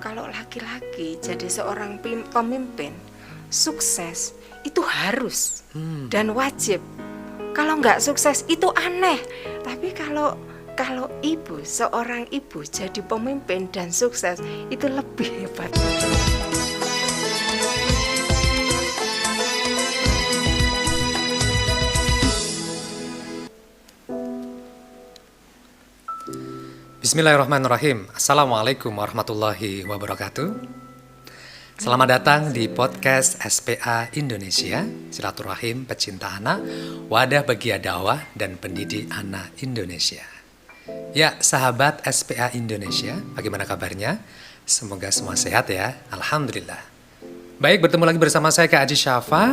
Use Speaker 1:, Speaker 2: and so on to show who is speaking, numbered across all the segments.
Speaker 1: kalau laki-laki jadi seorang pemimpin sukses itu harus dan wajib. Kalau nggak sukses itu aneh. Tapi kalau ibu, seorang ibu jadi pemimpin dan sukses itu lebih hebat.
Speaker 2: Bismillahirrahmanirrahim. Assalamualaikum warahmatullahi wabarakatuh. Selamat datang di podcast SPA Indonesia, Silaturahim Pecinta Anak, Wadah bagi Dakwah dan Pendidik Anak Indonesia. Ya, sahabat SPA Indonesia, bagaimana kabarnya? Semoga semua sehat ya, Alhamdulillah. Baik, bertemu lagi bersama saya Kak Aji Syafa.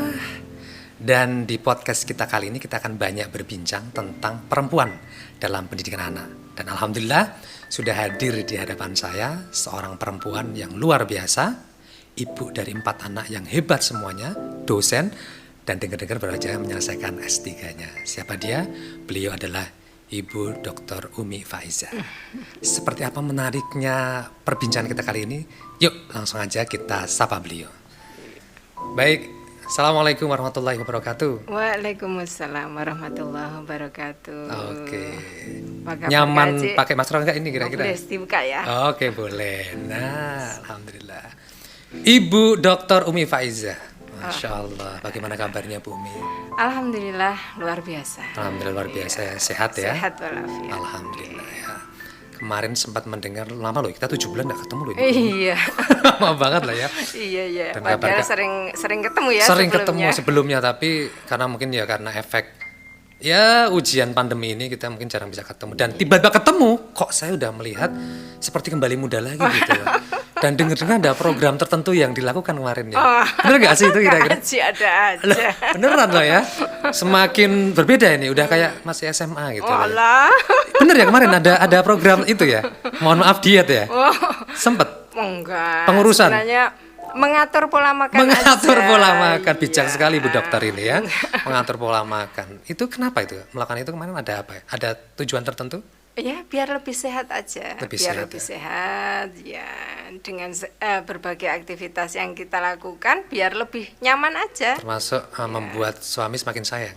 Speaker 2: Dan di podcast kita kali ini kita akan banyak berbincang tentang perempuan dalam pendidikan anak. Dan Alhamdulillah sudah hadir di hadapan saya seorang perempuan yang luar biasa, ibu dari 4 anak yang hebat semuanya, dosen, dan dengar-dengar baru saja menyelesaikan S3-nya. Siapa dia? Beliau adalah Ibu Dr. Umi Faiza. Seperti apa menariknya perbincangan kita kali ini? Yuk langsung aja kita sapa beliau. Baik. Assalamualaikum warahmatullahi wabarakatuh.
Speaker 1: Waalaikumsalam warahmatullahi wabarakatuh.
Speaker 2: Oke. Nyaman pakai masker enggak ini kira-kira?
Speaker 1: Boleh dibuka ya.
Speaker 2: Oke, boleh. Nah, Alhamdulillah. Ibu Dr. Umi Faiza. Masya Allah. Bagaimana kabarnya Bu Umi?
Speaker 1: Alhamdulillah luar biasa.
Speaker 2: Alhamdulillah luar biasa ya. Sehat ya?
Speaker 1: Sehat walafiat.
Speaker 2: Alhamdulillah ya. Kemarin sempat mendengar lama loh, kita 7 bulan gak ketemu loh ini.
Speaker 1: Iya.
Speaker 2: Lama banget lah ya.
Speaker 1: Iya.
Speaker 2: Dan
Speaker 1: padahal sering ketemu ya
Speaker 2: sering
Speaker 1: sebelumnya.
Speaker 2: ketemu sebelumnya, tapi karena mungkin ya karena efek ya ujian pandemi ini kita mungkin jarang bisa ketemu. Dan tiba-tiba ketemu, kok saya udah melihat seperti kembali muda lagi gitu. Dan dengar-dengar ada program tertentu yang dilakukan kemarin ya. Bener gak sih itu kira-kira?
Speaker 1: Ada aja.
Speaker 2: Loh, beneran loh ya. Semakin berbeda ini, udah kayak masih SMA gitu.
Speaker 1: Alah.
Speaker 2: Bener ya kemarin ada program itu ya. Mohon maaf diet ya. Sempet.
Speaker 1: Enggak.
Speaker 2: Pengurusan.
Speaker 1: Sebenarnya mengatur pola makan
Speaker 2: pola makan. Bijak
Speaker 1: Iya.
Speaker 2: sekali Bu Dokter ini ya. Mengatur pola makan. Itu kenapa itu? Melakukan itu kemarin ada apa ya? Ada tujuan tertentu?
Speaker 1: Ya, biar lebih sehat aja.
Speaker 2: Lebih
Speaker 1: sehat ya. Dengan berbagai aktivitas yang kita lakukan biar lebih nyaman aja.
Speaker 2: Termasuk membuat suami semakin sayang.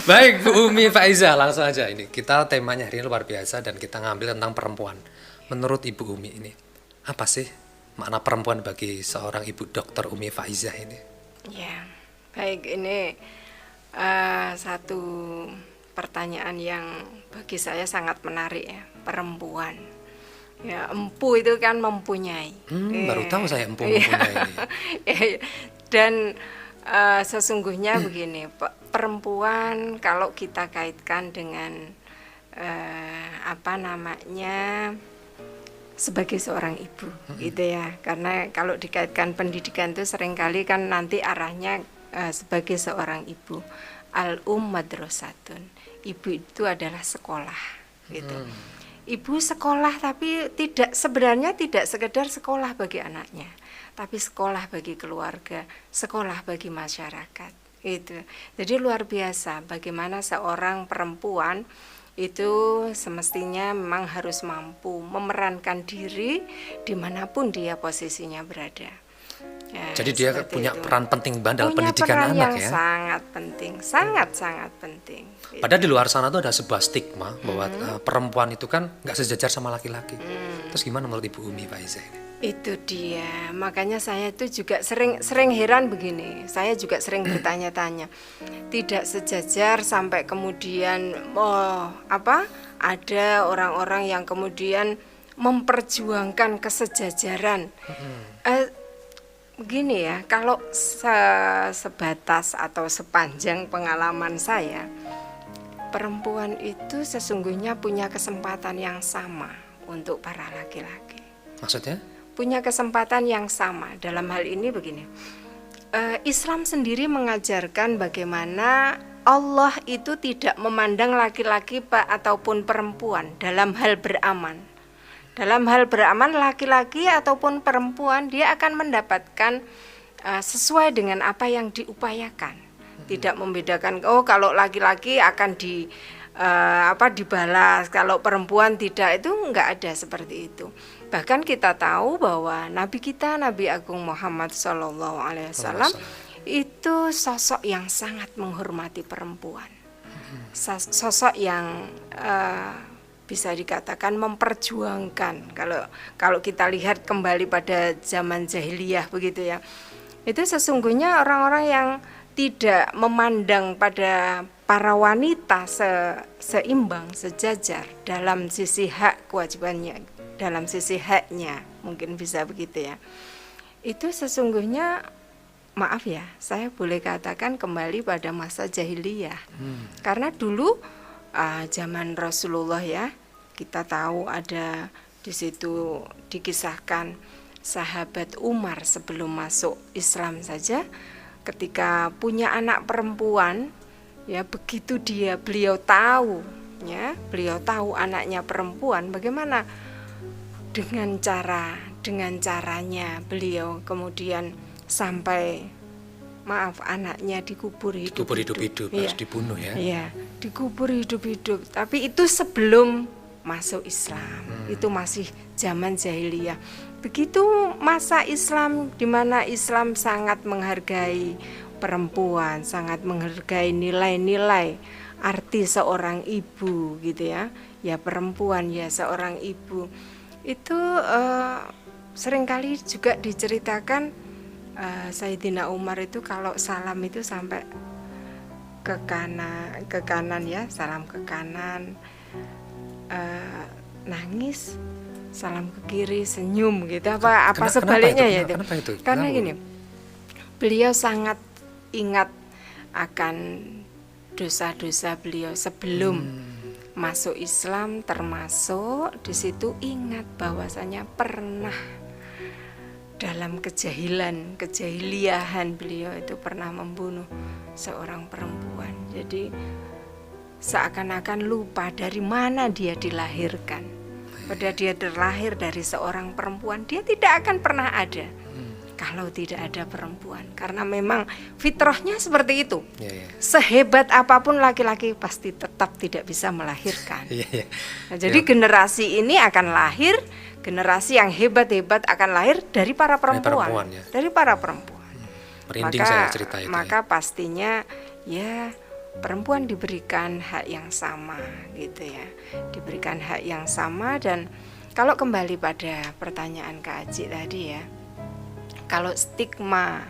Speaker 2: Baik Bu Umi Faiza, langsung aja ini. Kita temanya hari ini luar biasa dan kita ngambil tentang perempuan. Menurut Ibu Umi ini, apa sih makna perempuan bagi seorang Ibu Dr. Umi Faiza ini?
Speaker 1: Ya, baik, ini satu pertanyaan yang bagi saya sangat menarik ya, perempuan. Ya, empu itu kan mempunyai.
Speaker 2: Baru tahu saya empu mempunyai ini.
Speaker 1: Dan sesungguhnya begini, perempuan kalau kita kaitkan dengan sebagai seorang ibu, gitu ya. Karena kalau dikaitkan pendidikan itu seringkali kan nanti arahnya sebagai seorang ibu. Madrasatun. Ibu itu adalah sekolah, gitu. Ibu sekolah, tapi sebenarnya tidak sekedar sekolah bagi anaknya, tapi sekolah bagi keluarga, sekolah bagi masyarakat, gitu. Jadi luar biasa bagaimana seorang perempuan itu semestinya memang harus mampu memerankan diri dimanapun dia posisinya berada. Ya,
Speaker 2: jadi dia punya peran penting banget dalam pendidikan anak
Speaker 1: yang
Speaker 2: ya.
Speaker 1: Sangat penting, sangat penting.
Speaker 2: Padahal di luar sana tuh ada sebuah stigma bahwa perempuan itu kan nggak sejajar sama laki-laki. Terus gimana menurut Ibu Umi Faiza ini?
Speaker 1: Itu dia, makanya saya itu juga sering heran begini. Saya juga sering bertanya-tanya, tidak sejajar sampai kemudian ada orang-orang yang kemudian memperjuangkan kesejajaran. Begini ya, kalau sebatas atau sepanjang pengalaman saya, perempuan itu sesungguhnya punya kesempatan yang sama untuk para laki-laki.
Speaker 2: Maksudnya?
Speaker 1: Punya kesempatan yang sama. Dalam hal ini begini, Islam sendiri mengajarkan bagaimana Allah itu tidak memandang laki-laki ataupun perempuan dalam hal beramal. Dalam hal beramal, laki-laki ataupun perempuan dia akan mendapatkan sesuai dengan apa yang diupayakan. Tidak membedakan, kalau laki-laki akan dibalas, kalau perempuan tidak, itu enggak ada seperti itu. Bahkan kita tahu bahwa Nabi kita, Nabi Agung Muhammad SAW itu sosok yang sangat menghormati perempuan, sosok yang bisa dikatakan memperjuangkan. Kalau kita lihat kembali pada zaman jahiliyah begitu ya, itu sesungguhnya orang-orang yang tidak memandang pada para wanita seimbang, sejajar dalam sisi hak kewajibannya, dalam sisi haknya, mungkin bisa begitu ya. Itu sesungguhnya, maaf ya, saya boleh katakan kembali pada masa jahiliyah. Karena dulu zaman Rasulullah ya, kita tahu ada di situ dikisahkan sahabat Umar sebelum masuk Islam saja, ketika punya anak perempuan ya, begitu beliau tahu anaknya perempuan, bagaimana dengan caranya beliau kemudian sampai anaknya dikubur hidup-hidup
Speaker 2: harus dibunuh ya.
Speaker 1: Iya, dikubur hidup-hidup. Tapi itu sebelum masuk Islam. Itu masih zaman jahiliyah. Begitu masa Islam, di mana Islam sangat menghargai perempuan, sangat menghargai nilai-nilai arti seorang ibu gitu ya. Ya perempuan ya seorang ibu. Itu seringkali juga diceritakan Sayyidina Umar itu kalau salam itu sampai ke kanan ya, salam ke kanan, nangis, salam ke kiri, senyum gitu, apa sebaliknya ya itu. Karena gini, beliau sangat ingat akan dosa-dosa beliau sebelum masuk Islam, termasuk di situ ingat bahwasanya pernah dalam kejahiliahan beliau itu pernah membunuh seorang perempuan. Jadi seakan-akan lupa dari mana dia dilahirkan. Pada dia terlahir dari seorang perempuan, dia tidak akan pernah ada kalau tidak ada perempuan. Karena memang fitrahnya seperti itu. Sehebat apapun laki-laki pasti tetap tidak bisa melahirkan. Nah, jadi generasi ini akan lahir, generasi yang hebat-hebat akan lahir dari para perempuan. Dari para perempuan.
Speaker 2: Merinding saya cerita itu.
Speaker 1: Maka pastinya ya perempuan diberikan hak yang sama gitu ya, diberikan hak yang sama. Dan kalau kembali pada pertanyaan Kak Aji tadi ya, kalau stigma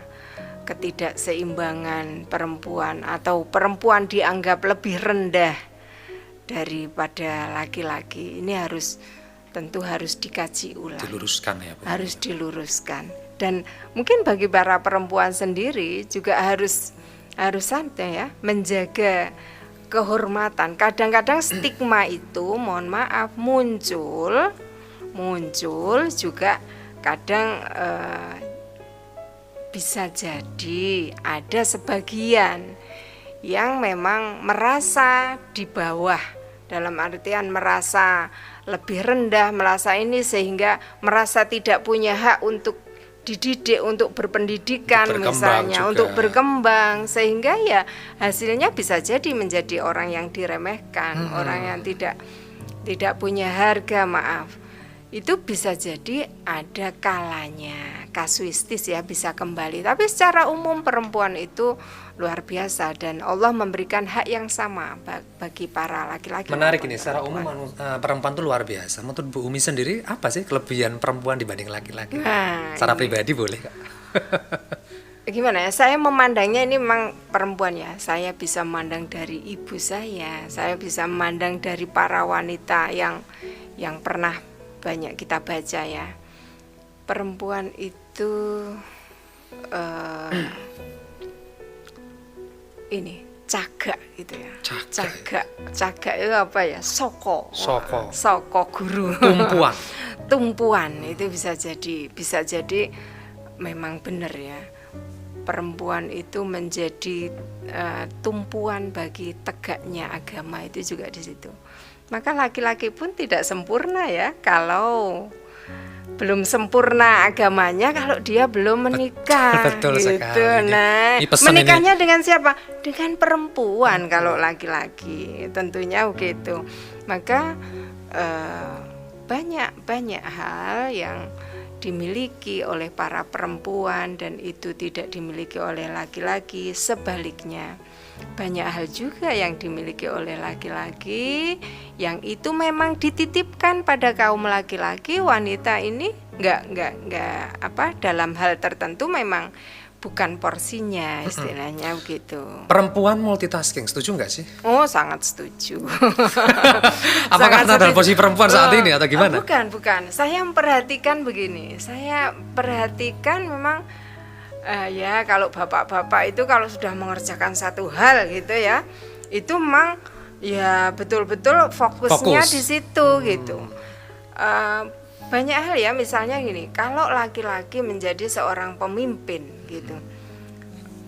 Speaker 1: ketidakseimbangan perempuan atau perempuan dianggap lebih rendah daripada laki-laki, ini tentu harus dikaji ulang,
Speaker 2: diluruskan ya Bu.
Speaker 1: Harus diluruskan. Dan mungkin bagi para perempuan sendiri juga harus santai ya, menjaga kehormatan. Kadang-kadang stigma itu, mohon maaf, muncul juga kadang bisa jadi ada sebagian yang memang merasa di bawah, dalam artian merasa lebih rendah, merasa ini, sehingga merasa tidak punya hak untuk dididik, untuk berpendidikan misalnya, untuk berkembang, sehingga ya hasilnya bisa jadi menjadi orang yang diremehkan, orang yang tidak punya harga, maaf. Itu bisa jadi ada kalanya, kasuistis ya, bisa kembali. Tapi secara umum perempuan itu luar biasa dan Allah memberikan hak yang sama bagi para laki-laki.
Speaker 2: Menarik ini, secara umum perempuan itu luar biasa. Menurut Bu Umi sendiri apa sih kelebihan perempuan dibanding laki-laki? Secara pribadi boleh Kak?
Speaker 1: Gimana ya, saya memandangnya ini memang perempuan ya. Saya bisa memandang dari ibu saya bisa memandang dari para wanita yang pernah banyak kita baca ya. Perempuan itu ini cagak gitu ya. Cagak itu apa ya? Soko guru. Tumpuan itu bisa jadi memang benar ya. Perempuan itu menjadi tumpuan bagi tegaknya agama, itu juga di situ. Maka laki-laki pun tidak sempurna ya, kalau belum sempurna agamanya kalau dia belum menikah.
Speaker 2: Betul
Speaker 1: gitu.
Speaker 2: sekali.
Speaker 1: Nah,
Speaker 2: Ini pesan
Speaker 1: menikahnya dengan siapa? Dengan perempuan kalau laki-laki, tentunya begitu. Maka banyak hal yang dimiliki oleh para perempuan dan itu tidak dimiliki oleh laki-laki. Sebaliknya, banyak hal juga yang dimiliki oleh laki-laki yang itu memang dititipkan pada kaum laki-laki. Wanita ini nggak dalam hal tertentu memang bukan porsinya, istilahnya begitu.
Speaker 2: Perempuan multitasking, setuju nggak sih?
Speaker 1: Oh, sangat setuju.
Speaker 2: Apakah
Speaker 1: Sangat
Speaker 2: dalam
Speaker 1: setuju.
Speaker 2: posisi perempuan saat ini atau gimana?
Speaker 1: Bukan. Saya memperhatikan begini. Saya perhatikan memang ya kalau bapak-bapak itu kalau sudah mengerjakan satu hal gitu ya, itu memang ya betul-betul fokusnya di situ gitu. Banyak hal ya, misalnya gini, kalau laki-laki menjadi seorang pemimpin gitu.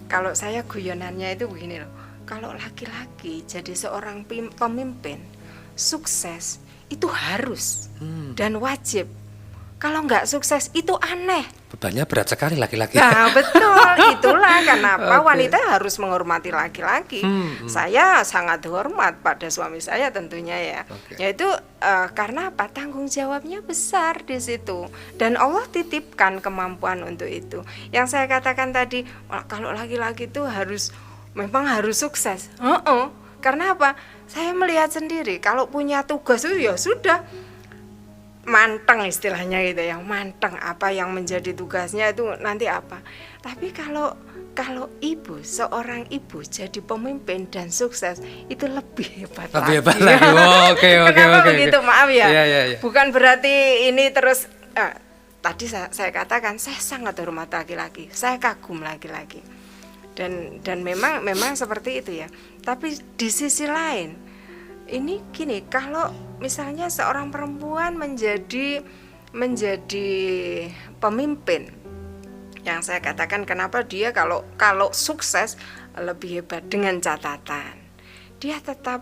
Speaker 1: Kalau saya guyonannya itu begini loh. Kalau laki-laki jadi seorang pemimpin sukses itu harus dan wajib. Kalau nggak sukses itu aneh.
Speaker 2: Bebannya berat sekali laki-laki.
Speaker 1: Nah betul, itulah kenapa wanita harus menghormati laki-laki. Saya sangat hormat pada suami saya tentunya ya. Yaitu karena apa? Tanggung jawabnya besar di situ. Dan Allah titipkan kemampuan untuk itu. Yang saya katakan tadi, kalau laki-laki itu memang harus sukses. Karena apa? Saya melihat sendiri, kalau punya tugas itu ya sudah manteng istilahnya gitu ya, manteng apa yang menjadi tugasnya itu nanti apa. Tapi kalau seorang ibu jadi pemimpin dan sukses itu lebih hebat lagi.
Speaker 2: Oke.
Speaker 1: Kenapa begitu? Maaf ya.
Speaker 2: Iya.
Speaker 1: Bukan berarti ini terus tadi saya katakan saya sangat hormat laki-laki, saya kagum laki-laki. Dan memang seperti itu ya. Tapi di sisi lain ini gini, kalau misalnya seorang perempuan menjadi pemimpin, yang saya katakan kenapa dia kalau sukses lebih hebat, dengan catatan dia tetap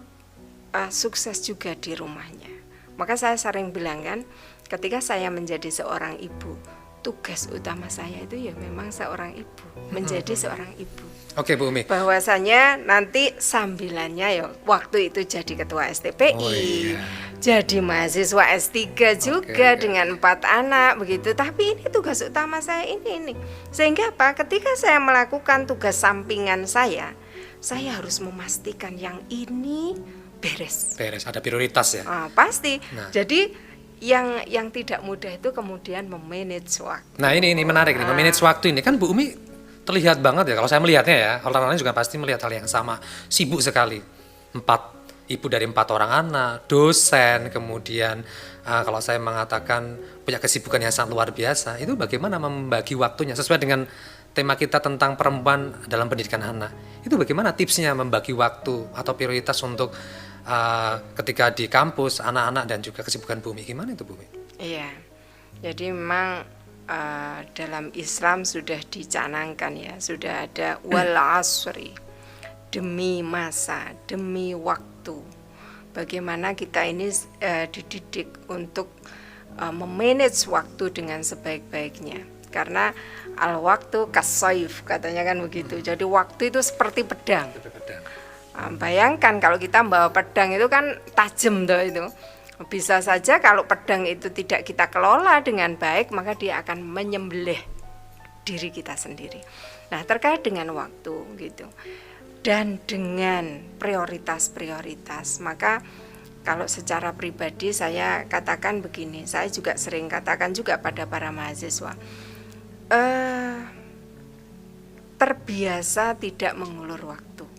Speaker 1: sukses juga di rumahnya. Maka saya sering bilang kan, ketika saya menjadi seorang ibu, tugas utama saya itu ya memang seorang ibu, menjadi seorang ibu.
Speaker 2: Oke Bu Umi.
Speaker 1: Bahwasanya nanti sambilannya ya waktu itu jadi ketua STPI, jadi mahasiswa S3 juga dengan 4 anak begitu. Tapi ini tugas utama saya ini. Sehingga apa? Ketika saya melakukan tugas sampingan saya harus memastikan yang ini beres.
Speaker 2: Ada prioritas ya.
Speaker 1: Pasti. Nah. Jadi yang tidak mudah itu kemudian memanage waktu.
Speaker 2: Nah ini menarik nih, memanage waktu ini kan Bu Umi terlihat banget ya, kalau saya melihatnya ya, orang lain juga pasti melihat hal yang sama, sibuk sekali. Ibu dari 4 orang anak, dosen, kemudian kalau saya mengatakan punya kesibukan yang sangat luar biasa, itu bagaimana membagi waktunya sesuai dengan tema kita tentang perempuan dalam pendidikan anak. Itu bagaimana tipsnya membagi waktu atau prioritas untuk ketika di kampus, anak-anak dan juga kesibukan Bu Umi, gimana itu Bu Umi? Iya,
Speaker 1: jadi memang dalam Islam sudah dicanangkan ya, sudah ada wal asri, demi masa, demi waktu. Bagaimana kita ini dididik untuk memanage waktu dengan sebaik-baiknya. Karena al waktu kasaif katanya kan begitu. Jadi waktu itu seperti pedang. Bayangkan kalau kita bawa pedang itu kan tajam tuh itu. Bisa saja kalau pedang itu tidak kita kelola dengan baik, maka dia akan menyembelih diri kita sendiri. Nah, terkait dengan waktu gitu dan dengan prioritas, maka kalau secara pribadi saya katakan begini, saya juga sering katakan juga pada para mahasiswa, terbiasa tidak mengulur waktu,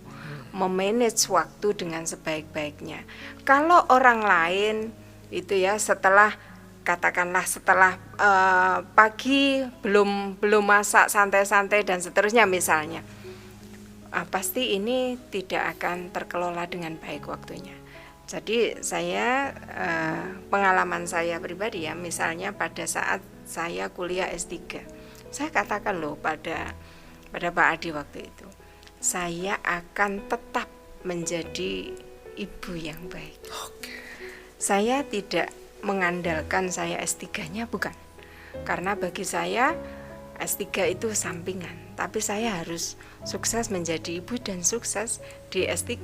Speaker 1: memanage waktu dengan sebaik-baiknya. Kalau orang lain itu ya setelah pagi belum masak santai-santai dan seterusnya misalnya, pasti ini tidak akan terkelola dengan baik waktunya. Jadi saya pengalaman saya pribadi ya, misalnya pada saat saya kuliah S3, saya katakan loh pada Pak Adi waktu itu, saya akan tetap menjadi ibu yang baik. Saya tidak mengandalkan saya S3-nya, bukan. Karena bagi saya S3 itu sampingan, tapi saya harus sukses menjadi ibu dan sukses di S3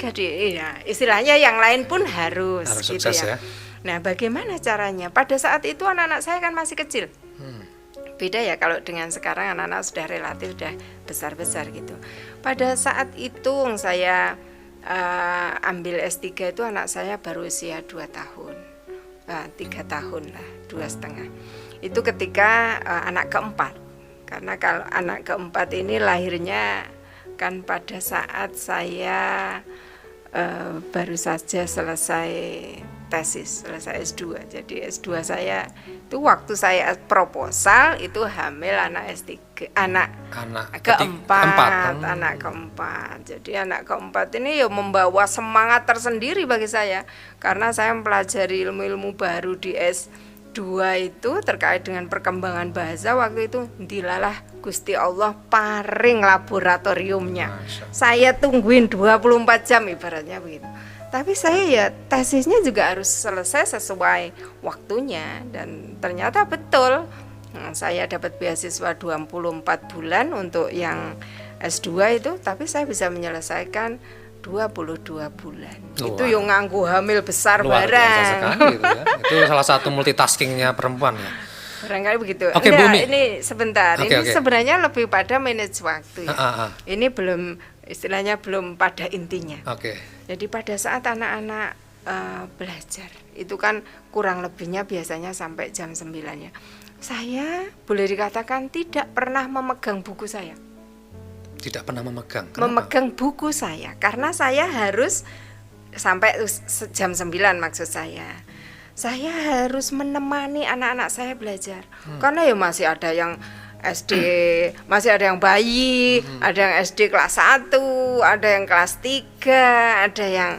Speaker 1: istilahnya yang lain pun harus gitu
Speaker 2: sukses ya.
Speaker 1: Nah, bagaimana caranya? Pada saat itu anak-anak saya kan masih kecil. Beda ya kalau dengan sekarang anak-anak sudah relatif sudah besar-besar gitu. Pada saat itu saya ambil S3 itu anak saya baru usia 2 tahun. 3 tahun lah, 2,5. Itu ketika anak keempat. Karena kalau anak keempat ini lahirnya kan pada saat saya baru saja selesai tesis, selesai S2. Jadi S2 saya itu waktu saya proposal itu hamil anak S3, anak keempat. Jadi anak keempat ini ya membawa semangat tersendiri bagi saya karena saya mempelajari ilmu-ilmu baru di S2 itu terkait dengan perkembangan bahasa. Waktu itu dilalah Gusti Allah paring laboratoriumnya. Saya tungguin 24 jam ibaratnya begitu. Tapi saya ya tesisnya juga harus selesai sesuai waktunya dan ternyata betul. Saya dapat beasiswa 24 bulan untuk yang S2 itu, tapi saya bisa menyelesaikan 22 bulan. Itu yang nganggu hamil besar
Speaker 2: luar
Speaker 1: barang.
Speaker 2: Biasa sekali gitu ya. Itu salah satu multitaskingnya perempuan ya.
Speaker 1: Barangkali begitu.
Speaker 2: Oke,
Speaker 1: Enggak,
Speaker 2: Bumi.
Speaker 1: ini sebentar. Ini sebenarnya lebih pada manage waktu ya. Ini belum istilahnya belum pada intinya. Jadi pada saat anak-anak belajar itu kan kurang lebihnya biasanya sampai jam 9 ya. Saya boleh dikatakan tidak pernah memegang buku saya.
Speaker 2: Tidak pernah memegang. Kenapa?
Speaker 1: Memegang buku saya karena saya harus sampai jam 9 maksud saya. Saya harus menemani anak-anak saya belajar. Karena ya masih ada yang SD, masih ada yang bayi, ada yang SD kelas 1, ada yang kelas 3, ada yang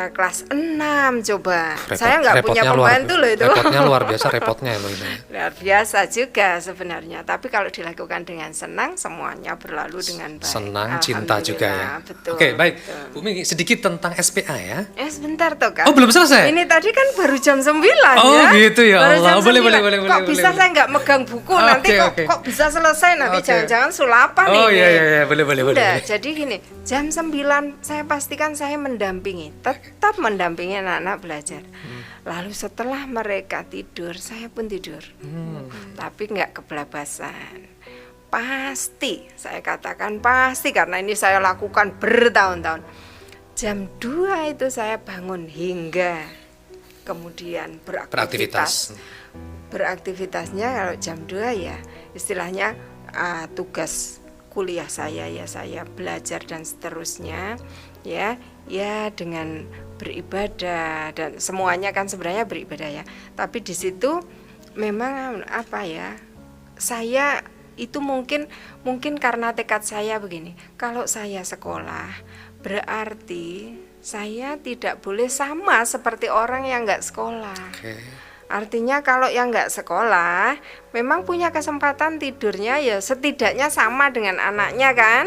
Speaker 1: kelas 6 coba. Saya nggak punya pembantu loh itu.
Speaker 2: Repotnya luar biasa repotnya loh ini.
Speaker 1: Luar biasa juga sebenarnya. Tapi kalau dilakukan dengan senang, semuanya berlalu dengan baik.
Speaker 2: Senang, cinta juga ya.
Speaker 1: Betul.
Speaker 2: Oke, baik.
Speaker 1: Betul.
Speaker 2: Bu Mi, sedikit tentang SPA ya.
Speaker 1: Sebentar toh Kak.
Speaker 2: Oh, belum selesai?
Speaker 1: Ini tadi kan baru jam 9
Speaker 2: oh,
Speaker 1: ya.
Speaker 2: Oh gitu ya
Speaker 1: baru
Speaker 2: Allah. Boleh.
Speaker 1: Kok bisa saya nggak megang buku nanti kok bisa selesai nanti jangan-jangan sulapan ini.
Speaker 2: Oh iya, boleh.
Speaker 1: Jadi gini, jam 9 saya pastikan saya mendampingi, tetap mendampingi anak-anak belajar. Lalu setelah mereka tidur, saya pun tidur. Tapi nggak kebelabasan. Pasti, saya katakan pasti karena ini saya lakukan bertahun-tahun. Jam 2 itu saya bangun hingga kemudian beraktivitas. Beraktivitasnya kalau jam 2 ya istilahnya tugas kuliah saya ya saya belajar dan seterusnya ya dengan beribadah dan semuanya kan sebenarnya beribadah ya. Tapi di situ memang saya itu mungkin karena tekad saya begini. Kalau saya sekolah berarti saya tidak boleh sama seperti orang yang nggak sekolah. Artinya kalau yang nggak sekolah memang punya kesempatan tidurnya ya setidaknya sama dengan anaknya kan.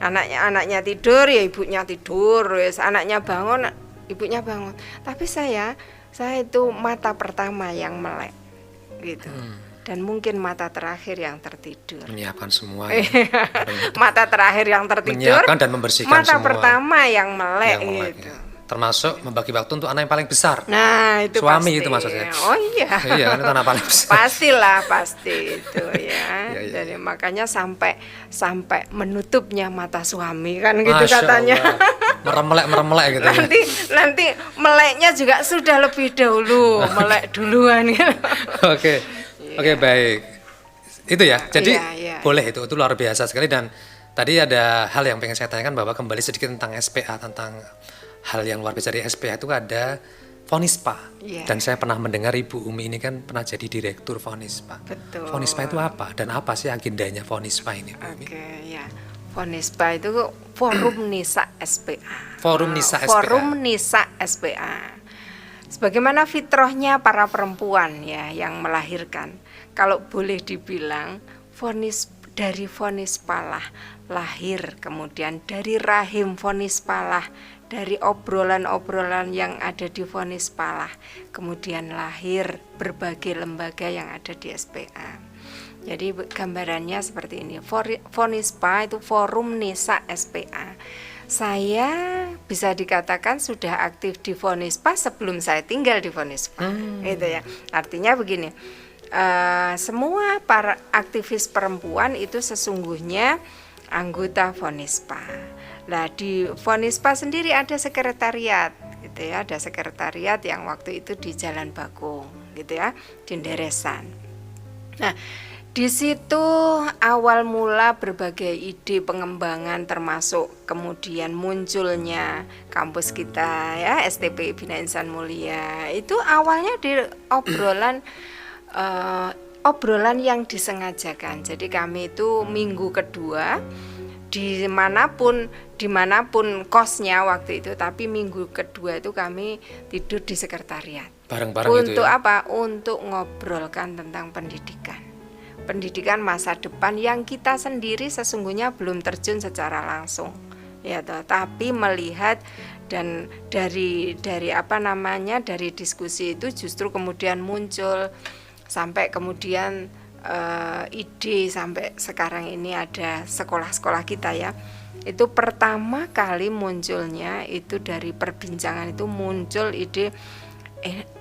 Speaker 1: Anaknya tidur ya ibunya tidur, anaknya bangun ibunya bangun. Tapi saya itu mata pertama yang melek gitu. Dan mungkin mata terakhir yang tertidur.
Speaker 2: Menyiapkan semua. Ya.
Speaker 1: Mata terakhir yang tertidur.
Speaker 2: Menyiapkan dan membersihkan
Speaker 1: mata
Speaker 2: semua.
Speaker 1: pertama yang melek gitu.
Speaker 2: Ya. Termasuk membagi waktu untuk anak yang paling besar.
Speaker 1: Nah, itu
Speaker 2: suami
Speaker 1: pasti.
Speaker 2: Itu maksudnya.
Speaker 1: Oh iya.
Speaker 2: Iya, kan itu anak paling besar.
Speaker 1: Pasti itu ya. Jadi makanya sampai menutupnya mata suami kan gitu
Speaker 2: Masya
Speaker 1: katanya.
Speaker 2: Meremlek gitu.
Speaker 1: Nanti meleknya juga sudah lebih dahulu, melek duluan gitu.
Speaker 2: Oke, baik. Itu ya. Jadi
Speaker 1: iya.
Speaker 2: boleh itu luar biasa sekali dan tadi ada hal yang pengen saya tanyakan bahwa kembali sedikit tentang SPA tentang hal yang luar biasa di SPA itu ada Fonispa. Dan saya pernah mendengar Ibu Umi ini kan pernah jadi direktur Fonispa.
Speaker 1: Betul.
Speaker 2: Fonispa itu apa dan apa sih agendanya Fonispa ini, Bu Umi?
Speaker 1: Ya. Fonispa itu Forum Nisa SPA.
Speaker 2: Forum Nisa SPA.
Speaker 1: Forum Nisa SPA. Sebagaimana fitrahnya para perempuan ya yang melahirkan. Kalau boleh dibilang dari Fonispa lah lahir, kemudian dari rahim Fonispa lah, dari obrolan-obrolan yang ada di Fonispa lah, kemudian lahir berbagai lembaga yang ada di SPA. Jadi gambarannya seperti ini. Fonispa itu Forum Nisa SPA. Saya bisa dikatakan sudah aktif di Fonispa sebelum saya tinggal di Fonispa, gitu ya. Artinya begini, semua para aktivis perempuan itu sesungguhnya anggota Fonispa. Nah, di Fonispa sendiri ada sekretariat, gitu ya. Ada sekretariat yang waktu itu di Jalan Bakung, gitu ya, di Nderesan. Nah, di situ awal mula berbagai ide pengembangan, termasuk kemudian munculnya kampus kita ya, STP Bina Insan Mulia. Itu awalnya di obrolan yang disengajakan. Jadi kami itu minggu kedua dimanapun kosnya waktu itu, tapi minggu kedua itu kami tidur di sekretariat.
Speaker 2: Bareng-bareng
Speaker 1: untuk
Speaker 2: gitu ya?
Speaker 1: apa? Untuk ngobrolkan tentang pendidikan masa depan yang kita sendiri sesungguhnya belum terjun secara langsung, ya toh, tapi melihat dan dari diskusi itu justru kemudian muncul sampai kemudian ide sampai sekarang ini ada sekolah-sekolah kita ya. Itu pertama kali munculnya itu dari perbincangan itu muncul ide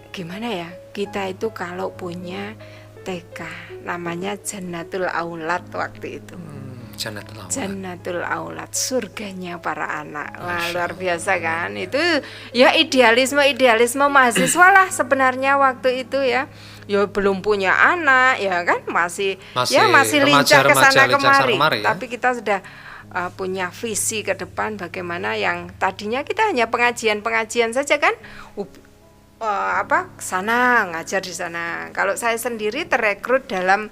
Speaker 1: gimana ya kita itu kalau punya TK namanya Jannatul Aulad waktu itu. Jannatul Aulad, surganya para anak. Wah, luar biasa kan? Itu ya idealisme mahasiswa lah sebenarnya waktu itu ya. Ya belum punya anak ya kan, masih lincah ke sana kemari. Ya? Tapi kita sudah punya visi ke depan bagaimana yang tadinya kita hanya pengajian saja kan. Sana ngajar di sana. Kalau saya sendiri terekrut dalam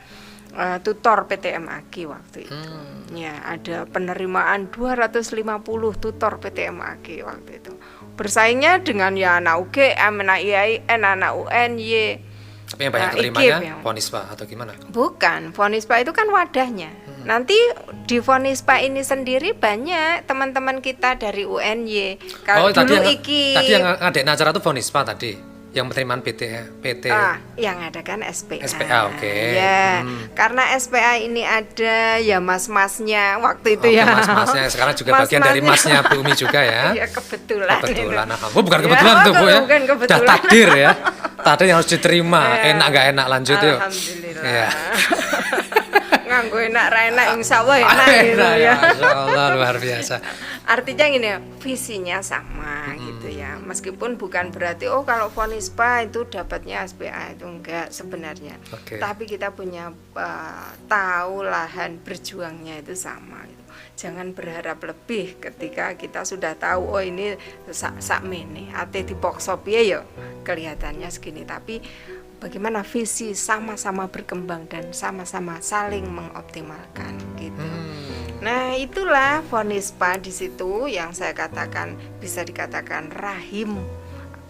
Speaker 1: tutor PTMAG waktu itu. Ya, ada penerimaan 250 tutor PTMAG waktu itu. Bersaingnya dengan ya anak UGM, anak IAIN, anak UNY.
Speaker 2: Tapi yang banyak terimanya Fonispa atau gimana? Bukan,
Speaker 1: Fonispa itu kan wadahnya. Nanti di Fonispa ini sendiri banyak teman-teman kita dari UNY.
Speaker 2: Kalau dulu tadi yang ngadain acara itu Fonispa tadi. Yang penerimaan PT.
Speaker 1: Yang ada kan SPA.
Speaker 2: SPA, oke.
Speaker 1: Ya, karena SPA ini ada ya mas-masnya waktu itu ya.
Speaker 2: Mas-masnya sekarang juga bagian dari masnya Bu Umi juga ya.
Speaker 1: Iya, kebetulan.
Speaker 2: Bukan kebetulan tuh Bu ya.
Speaker 1: Bukan kebetulan.
Speaker 2: Udah takdir ya. Takdir yang harus diterima. Enak nggak enak lanjut yuk.
Speaker 1: Alhamdulillah.
Speaker 2: Ya.
Speaker 1: Nganggo enak ra enak insyaallah enak gitu ya.
Speaker 2: Masyaallah luar biasa.
Speaker 1: Artinya gini, visinya sama gitu ya. Meskipun bukan berarti kalau Fonispa itu dapatnya SPA itu enggak sebenarnya. Tapi kita punya tahu lahan berjuangnya itu sama gitu. Jangan berharap lebih ketika kita sudah tahu ini sakmene ate dipaksa piye ya kelihatannya segini, tapi bagaimana visi sama-sama berkembang dan sama-sama saling mengoptimalkan gitu. Nah, itulah Fonispa di situ yang saya katakan bisa dikatakan rahim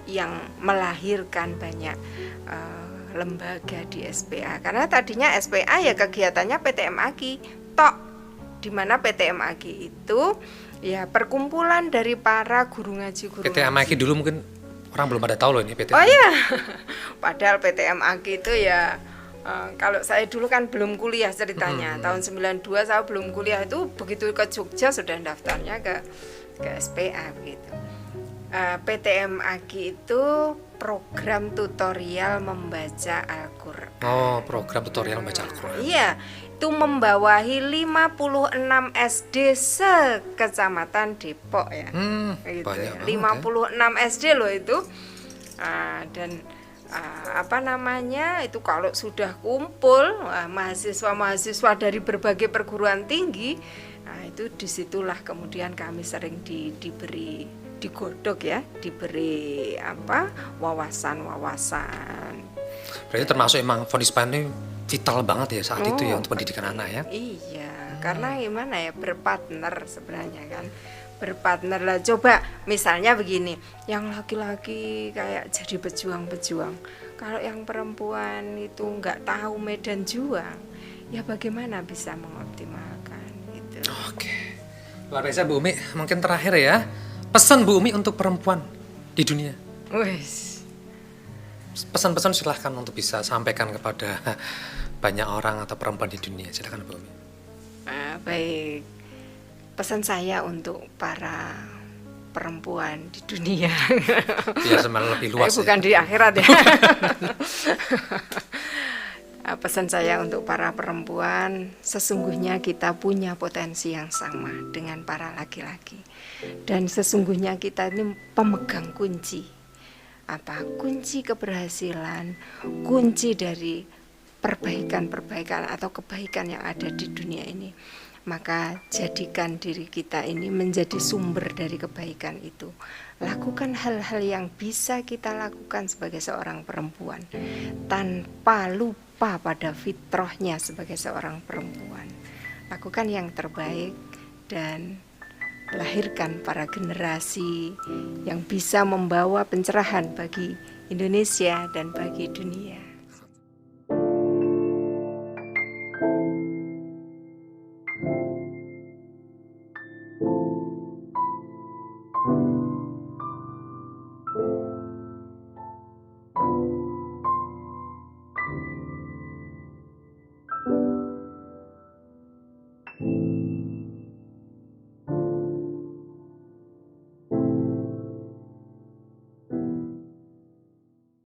Speaker 1: yang melahirkan banyak lembaga di SPA. Karena tadinya SPA ya kegiatannya PTMAG tok, di mana PTMAG itu ya perkumpulan dari para guru ngaji.
Speaker 2: PTMAG dulu mungkin orang belum pada tahu loh ini PTMAG.
Speaker 1: Oh iya, padahal PTMAG itu ya kalau saya dulu kan belum kuliah ceritanya. Tahun 92 saya belum kuliah, itu begitu ke Jogja sudah daftarnya ke SPA begitu. PTMAG itu program tutorial membaca Al-Qur'an.
Speaker 2: Oh, program tutorial membaca Al-Qur'an.
Speaker 1: Iya, itu membawahi 56 SD se-Kecamatan Depok ya. Gitu ya. 56 SD loh itu. Dan itu kalau sudah kumpul mahasiswa dari berbagai perguruan tinggi, itu disitulah kemudian kami sering diberi digodok ya, diberi wawasan.
Speaker 2: Berarti termasuk emang Fonispa ini vital banget ya saat itu ya untuk pendidikan anak ya.
Speaker 1: Iya, karena gimana ya, berpartner sebenarnya kan. Berpartner lah, coba misalnya begini, yang laki-laki kayak jadi pejuang-pejuang, kalau yang perempuan itu nggak tahu medan juang, ya bagaimana bisa mengoptimalkan gitu.
Speaker 2: Oke. Luar biasa Bu Umi. Mungkin terakhir ya, pesan Bu Umi untuk perempuan di dunia.
Speaker 1: Wes.
Speaker 2: Pesan-pesan silahkan untuk bisa sampaikan kepada banyak orang atau perempuan di dunia. Silahkan Bu Umi.
Speaker 1: Baik. Pesan saya untuk para perempuan di dunia.
Speaker 2: Biar sebenarnya lebih luas.
Speaker 1: Bukan di akhirat ya. Pesan saya untuk para perempuan, sesungguhnya kita punya potensi yang sama dengan para laki-laki. Dan sesungguhnya kita ini pemegang kunci. Kunci keberhasilan, kunci dari perbaikan-perbaikan atau kebaikan yang ada di dunia ini. Maka jadikan diri kita ini menjadi sumber dari kebaikan itu. Lakukan hal-hal yang bisa kita lakukan sebagai seorang perempuan tanpa lupa pada fitrahnya sebagai seorang perempuan. Lakukan yang terbaik dan lahirkan para generasi yang bisa membawa pencerahan bagi Indonesia dan bagi dunia.